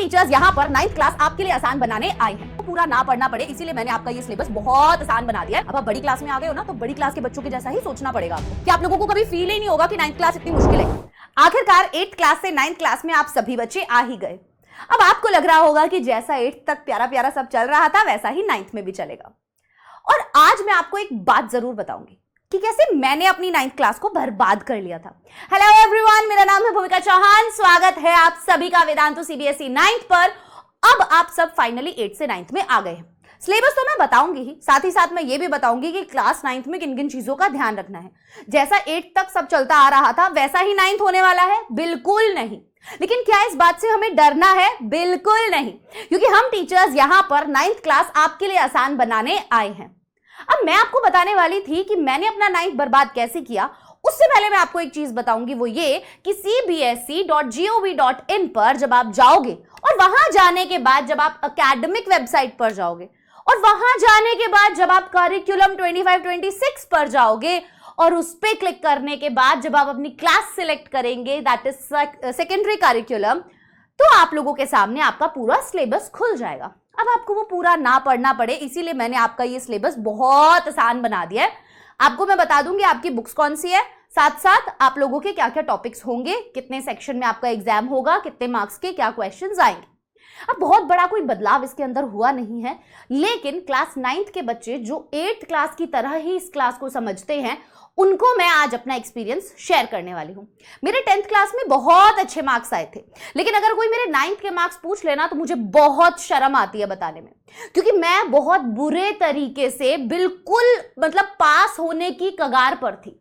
Teachers यहाँ पर 9th class आपके लिए आसान बनाने आए हैं। तो पूरा ना पढ़ना पड़े इसीलिए मैंने आपका ये सिलेबस बहुत आसान बना दिया है। अब आप बड़ी क्लास में आ गए हो ना, तो बड़ी क्लास के बच्चों के जैसा ही सोचना पड़ेगा आपको। कि आप लोगों को कभी फील ही नहीं होगा कि 9th क्लास इतनी मुश्किल है। आखिरकार 8th क्लास से 9th क्लास में आप सभी बच्चे आ ही गए। अब आपको लग रहा होगा कि जैसा 8th तक प्यारा प्यारा सब चल रहा था वैसा ही 9th में भी चलेगा। और आज मैं आपको एक बात जरूर बताऊंगी कि कैसे मैंने अपनी 9th क्लास को बर्बाद कर लिया था। हेलो एवरीवन, मेरा नाम है भूमिका चौहान। स्वागत है आप सभी का वेदांतु सीबीएसई 9th पर। अब आप सब फाइनली 8th से 9th में आ गए हैं। सिलेबस तो मैं बताऊंगी ही, साथ ही साथ मैं ये भी बताऊंगी कि क्लास 9th में किन किन चीजों का ध्यान रखना है। जैसा 8th तक सब चलता आ रहा था वैसा ही 9th होने वाला है? बिल्कुल नहीं। लेकिन क्या इस बात से हमें डरना है? बिल्कुल नहीं, क्योंकि हम टीचर्स यहां पर 9th क्लास आपके लिए आसान बनाने आए हैं। अब मैं आपको बताने वाली थी कि मैंने अपना 9th बर्बाद कैसे किया। उससे पहले मैं आपको एक चीज बताऊंगी, वो ये कि cbse.gov.in पर जब आप जाओगे और वहां जाने के बाद जब आप एकेडमिक वेबसाइट पर जाओगे और वहां जाने के बाद जब आप करिकुलम 25-26 पर जाओगे और उस पे क्लिक करने के बाद जब आप अपनी क्लास सिलेक्ट करेंगे, दैट इज सेकेंडरी करिकुलम, तो आप लोगों के सामने आपका पूरा सिलेबस खुल जाएगा। अब आपको वो पूरा ना पढ़ना पड़े इसीलिए मैंने आपका ये सिलेबस बहुत आसान बना दिया है। आपको मैं बता दूंगी आपकी बुक्स कौन सी है, साथ साथ आप लोगों के क्या क्या टॉपिक्स होंगे, कितने सेक्शन में आपका एग्जाम होगा, कितने मार्क्स के क्या क्वेश्चंस आएंगे। अब बहुत बड़ा कोई बदलाव इसके अंदर हुआ नहीं है, लेकिन क्लास 9th के बच्चे जो 8th क्लास की तरह ही इस क्लास को समझते हैं उनको मैं आज अपना एक्सपीरियंस शेयर करने वाली हूं। मेरे 10th क्लास में बहुत अच्छे मार्क्स आए थे, लेकिन अगर कोई मेरे 9th के मार्क्स पूछ लेना तो मुझे बहुत शर्म आती है बताने में, क्योंकि मैं बहुत बुरे तरीके से बिल्कुल पास होने की कगार पर थी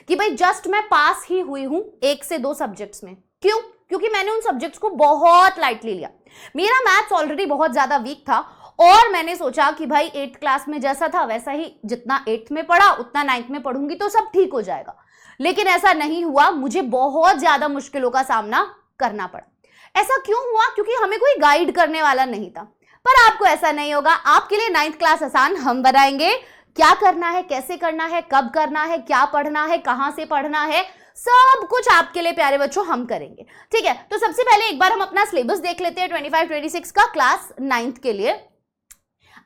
कि भाई जस्ट मैं पास ही हुई हूं 1 से 2 सब्जेक्ट्स में। क्यों? क्योंकि मैंने उन सब्जेक्ट्स को बहुत लाइटली लिया। मेरा मैथ्स ऑलरेडी बहुत ज्यादा वीक था और मैंने सोचा कि भाई 8th क्लास में जैसा था वैसा ही जितना 8th में पढ़ा उतना 9th में पढ़ूंगी तो सब ठीक हो जाएगा। लेकिन ऐसा नहीं हुआ, मुझे बहुत ज्यादा मुश्किलों का सामना करना पड़ा। ऐसा क्यों हुआ? क्योंकि हमें कोई गाइड करने वाला नहीं था। पर आपको ऐसा नहीं होगा, आपके लिए 9th क्लास आसान हम बनाएंगे। क्या करना है, कैसे करना है, कब करना है, क्या पढ़ना है, कहां से पढ़ना है, सब कुछ आपके लिए प्यारे बच्चों हम करेंगे। ठीक है, तो सबसे पहले एक बार हम अपना सिलेबस देख लेते हैं 25-26 का क्लास 9th के लिए।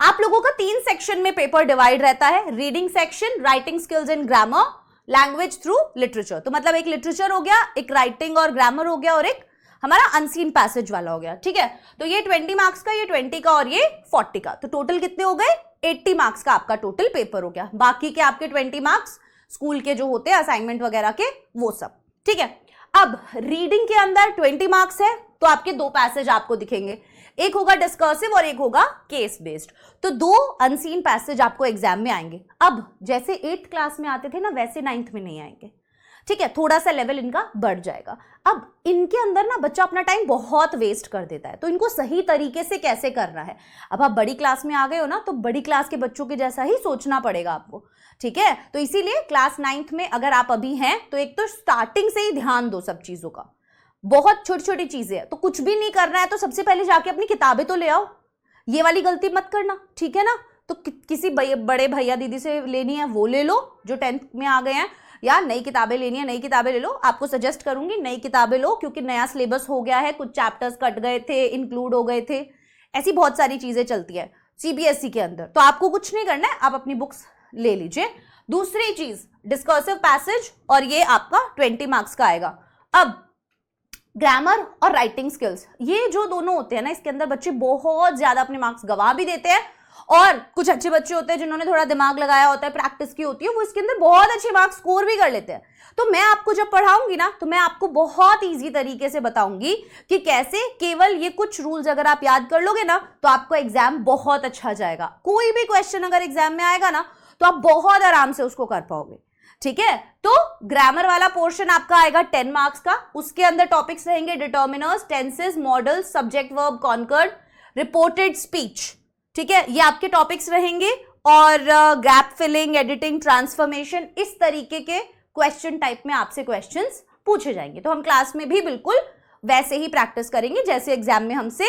आप लोगों का 3 सेक्शन में पेपर डिवाइड रहता है। Reading section, writing skills and grammar, language through literature. तो मतलब एक लिटरेचर हो गया, एक राइटिंग और ग्रामर हो गया और एक हमारा अनसीन पैसेज वाला हो गया। ठीक है, तो ये 20 मार्क्स का, ये 20 का और ये 40 का। तो टोटल कितने हो गए? 80 मार्क्स का आपका टोटल पेपर हो गया। बाकी के आपके 20 मार्क्स स्कूल के जो होते हैं असाइनमेंट वगैरह के, वो सब। ठीक है, अब रीडिंग के अंदर 20 मार्क्स है तो आपके 2 पैसेज आपको दिखेंगे, एक होगा डिस्कर्सिव और एक होगा केस बेस्ड। तो 2 अनसीन पैसेज आपको एग्जाम में आएंगे। अब जैसे 8th क्लास में आते थे ना वैसे 9th में नहीं आएंगे। ठीक है, थोड़ा सा लेवल इनका बढ़ जाएगा। अब इनके अंदर ना बच्चा अपना टाइम बहुत वेस्ट कर देता है, तो इनको सही तरीके से कैसे करना है। अब आप बड़ी क्लास में आ गए हो ना, तो बड़ी क्लास के बच्चों के जैसा ही सोचना पड़ेगा आपको। ठीक है, तो इसीलिए क्लास 9th में अगर आप अभी हैं तो एक तो स्टार्टिंग से ही ध्यान दो सब चीजों का। बहुत छोटी छोटी चीजें हैं, तो कुछ भी नहीं करना है तो सबसे पहले जाके अपनी किताबें तो ले आओ। ये वाली गलती मत करना, ठीक है ना। तो किसी बड़े भैया दीदी से लेनी है वो ले लो जो 10th में आ गए हैं, या नई किताबें लेनी है नई किताबें ले लो। आपको सजेस्ट करूंगी नई किताबें लो, क्योंकि नया सिलेबस हो गया है, कुछ चैप्टर्स कट गए थे, इंक्लूड हो गए थे, ऐसी बहुत सारी चीजें चलती है सीबीएसई के अंदर। तो आपको कुछ नहीं करना है, आप अपनी बुक्स ले लीजिए। दूसरी चीज डिस्कर्सिव पैसेज, और ये आपका 20 मार्क्स का आएगा। अब ग्रामर और राइटिंग स्किल्स, ये जो दोनों होते हैं ना, इसके अंदर बच्चे बहुत ज्यादा अपने मार्क्स गंवा भी देते हैं, और कुछ अच्छे बच्चे होते हैं जिन्होंने थोड़ा दिमाग लगाया होता है, प्रैक्टिस की होती है, वो इसके अंदर बहुत अच्छे मार्क्स स्कोर भी कर लेते हैं। तो मैं आपको जब पढ़ाऊंगी ना, तो मैं आपको बहुत इजी तरीके से बताऊंगी कि कैसे केवल ये कुछ रूल्स अगर आप याद कर लोगे ना तो आपको एग्जाम बहुत अच्छा जाएगा। कोई भी क्वेश्चन अगर एग्जाम में आएगा ना तो आप बहुत आराम से उसको कर पाओगे। ठीक है, तो ग्रामर वाला पोर्शन आपका आएगा 10 मार्क्स का। उसके अंदर टॉपिक्स रहेंगे determiners, tenses, modals, subject verb concord, reported speech. ठीक है, ये आपके टॉपिक्स रहेंगे। और गैप फिलिंग, एडिटिंग, ट्रांसफॉर्मेशन, इस तरीके के क्वेश्चन टाइप में आपसे क्वेश्चंस पूछे जाएंगे। तो हम क्लास में भी बिल्कुल वैसे ही प्रैक्टिस करेंगे जैसे एग्जाम में हमसे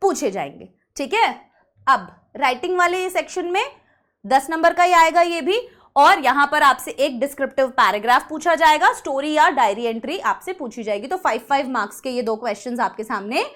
पूछे जाएंगे। ठीक है, अब राइटिंग वाले सेक्शन में 10 नंबर का ही आएगा ये भी, और यहां पर आपसे एक डिस्क्रिप्टिव पैराग्राफ पूछा जाएगा, स्टोरी या डायरी एंट्री आपसे पूछी जाएगी। तो 5-5 मार्क्स के ये 2 क्वेश्चंस आपके सामने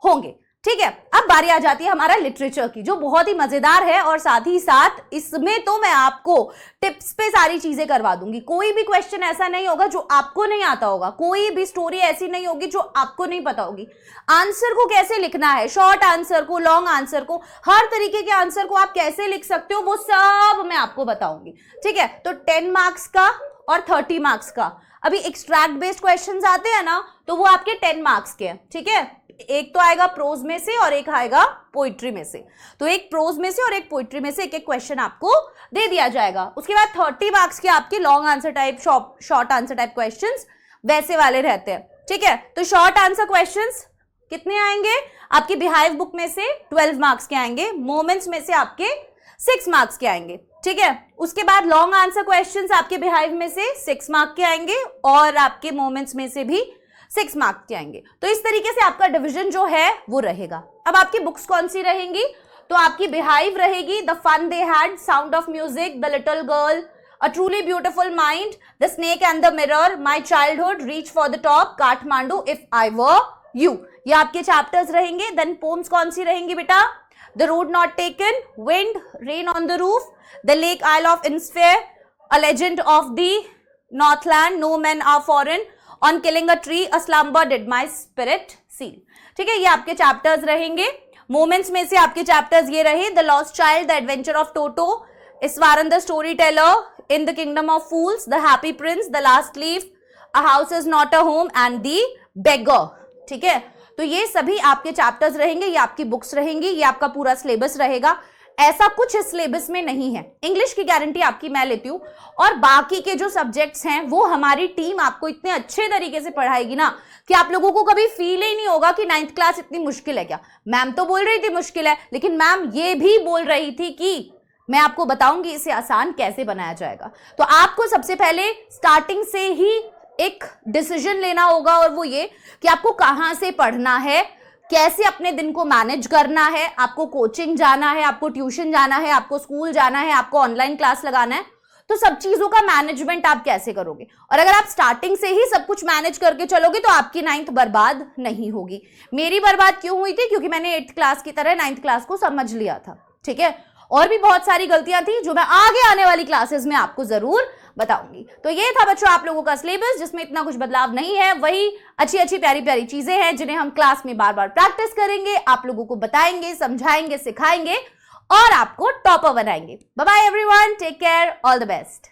होंगे। ठीक है, अब बारी आ जाती है हमारा लिटरेचर की, जो बहुत ही मजेदार है और साथ ही साथ इसमें तो मैं आपको टिप्स पे सारी चीजें करवा दूंगी। कोई भी क्वेश्चन ऐसा नहीं होगा जो आपको नहीं आता होगा, कोई भी स्टोरी ऐसी नहीं होगी जो आपको नहीं पता होगी। आंसर को कैसे लिखना है, शॉर्ट आंसर को, लॉन्ग आंसर को, हर तरीके के आंसर को आप कैसे लिख सकते हो, वो सब मैं आपको बताऊंगी। ठीक है, तो 10 मार्क्स का और 30 मार्क्स का। अभी एक्सट्रैक्ट बेस्ड क्वेश्चंस आते हैं ना, तो वो आपके 10 मार्क्स के हैं। ठीक है, एक तो आएगा प्रोज में से और एक आएगा पोइट्री में से, तो एक प्रोज में से और एक पोइट्री में से एक एक क्वेश्चन आपको दे दिया जाएगा। उसके बाद 30 मार्क्स के आपके long answer type, short answer type questions वैसे वाले रहते हैं। ठीक है, तो शॉर्ट आंसर क्वेश्चंस कितने आएंगे आपकी बिहाइव बुक में से? 12 मार्क्स के आएंगे। मोमेंट्स में से आपके 6 मार्क्स के आएंगे। ठीक है, उसके बाद लॉन्ग आंसर क्वेश्चंस आपके बिहाइव में से 6 मार्क के आएंगे और आपके मोमेंट्स में से भी 6 मार्क्स के आएंगे। तो इस तरीके से आपका डिवीजन जो है वो रहेगा। अब आपकी बुक्स कौन सी रहेंगी? तो आपकी बिहाइव रहेगी the fun they had, sound of music, the little girl, a truly beautiful mind, the snake and the mirror, my childhood, reach for the top, Kathmandu, if I were you, ये आपके chapters रहेंगे। Then poems कौन सी रहेंगी बेटा? The road not taken, wind, rain on the roof, the lake isle of Innisfree, a legend of the northland, no man are foreign, on killing a tree, a slumber did my spirit seal. ठीक है, ये आपके chapters रहेंगे। Moments में से आपके chapters ये रहे, the lost child, the adventure of Toto, Iswaran the storyteller, in the kingdom of fools, the happy prince, the last leaf, a house is not a home and the beggar. ठीक है, तो ये सभी आपके chapters रहेंगे, ये आपकी books रहेंगी, ये आपका पूरा सिलेबस रहेगा। ऐसा कुछ इस सिलेबस में नहीं है। इंग्लिश की गारंटी आपकी मैं लेती हूँ, और बाकी के जो सब्जेक्ट्स हैं वो हमारी टीम आपको इतने अच्छे तरीके से पढ़ाएगी ना कि आप लोगों को कभी फील ही नहीं होगा कि 9th क्लास इतनी मुश्किल है। क्या मैम तो बोल रही थी मुश्किल है, लेकिन मैम ये भी बोल रही थी कि मैं आपको बताऊंगी इसे आसान कैसे बनाया जाएगा। तो आपको सबसे पहले स्टार्टिंग से ही एक डिसीजन लेना होगा, और वो ये कि आपको कहाँ से पढ़ना है, कैसे अपने दिन को मैनेज करना है, आपको कोचिंग जाना है, आपको ट्यूशन जाना है, आपको स्कूल जाना है, आपको ऑनलाइन क्लास लगाना है, तो सब चीजों का मैनेजमेंट आप कैसे करोगे। और अगर आप स्टार्टिंग से ही सब कुछ मैनेज करके चलोगे तो आपकी 9th बर्बाद नहीं होगी। मेरी बर्बाद क्यों हुई थी? क्योंकि मैंने 8th क्लास की तरह 9th क्लास को समझ लिया था। ठीक है, और भी बहुत सारी गलतियां थी जो मैं आगे आने वाली क्लासेस में आपको जरूर बताऊंगी। तो ये था बच्चों आप लोगों का सिलेबस, जिसमें इतना कुछ बदलाव नहीं है। वही अच्छी अच्छी प्यारी प्यारी चीजें हैं जिन्हें हम क्लास में बार बार प्रैक्टिस करेंगे, आप लोगों को बताएंगे, समझाएंगे, सिखाएंगे और आपको टॉपर बनाएंगे। Bye bye everyone, take care, all the best.